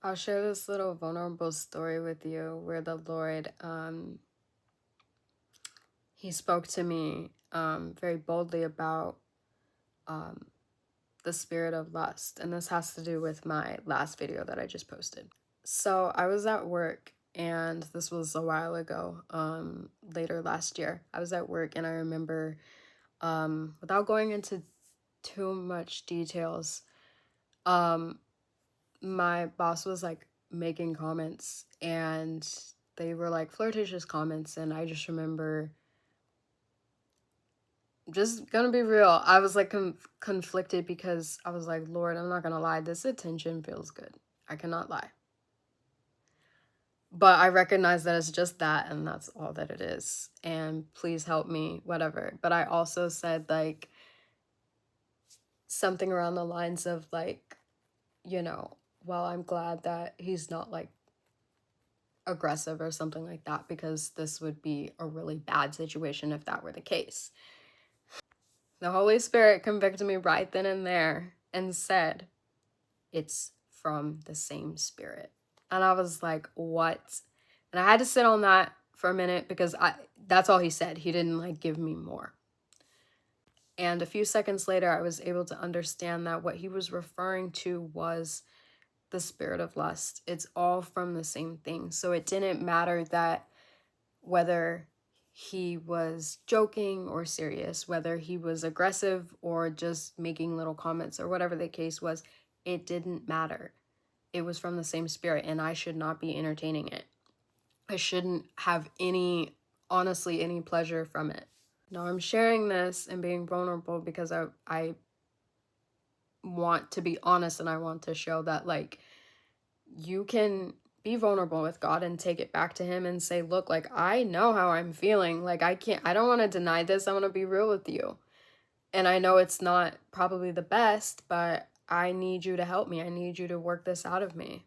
I'll share this little vulnerable story with you where the Lord, he spoke to me very boldly about um, the spirit of lust. And this has to do with my last video that I just posted. So I was at work, and this was a while ago, later last year. I was at work, and I remember, without going into too much details, my boss was like making comments, and they were like flirtatious comments, and I just remember, just gonna be real, I was like conflicted because I was like, Lord, I'm not gonna lie, this attention feels good. I cannot lie. But I recognize that it's just that, and that's all that it is. And please help me, whatever. But I also said like something around the lines of like, well, I'm glad that he's not like aggressive or something like that, because this would be a really bad situation if that were the case. The Holy Spirit convicted me right then and there and said, it's from the same spirit. And I was like, what? And I had to sit on that for a minute because that's all he said. He didn't like give me more. And a few seconds later, I was able to understand that what he was referring to was the spirit of lust. It's all from the same thing. So it didn't matter that whether he was joking or serious, whether he was aggressive or just making little comments or whatever the case was, it didn't matter. It was from the same spirit, and I should not be entertaining it. I shouldn't have honestly, any pleasure from it. Now I'm sharing this and being vulnerable because I want to be honest, and I want to show that like you can be vulnerable with God and take it back to him and say, look, like I know how I'm feeling. Like I don't want to deny this. I want to be real with you. And I know it's not probably the best, but I need you to help me. I need you to work this out of me.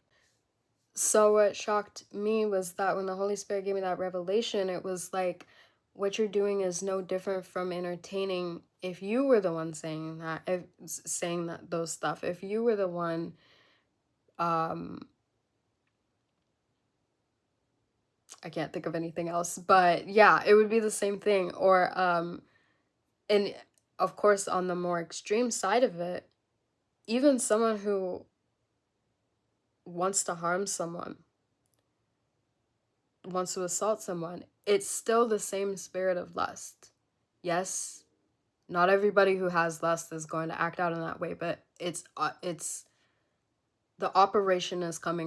So what shocked me was that when the Holy Spirit gave me that revelation, it was like, what you're doing is no different from entertaining. If you were the one saying that those stuff, if you were the one, I can't think of anything else, but yeah, it would be the same thing. Or, and of course, on the more extreme side of it, even someone who wants to harm someone, wants to assault someone, it's still the same spirit of lust. Yes, not everybody who has lust is going to act out in that way, but it's the operation is coming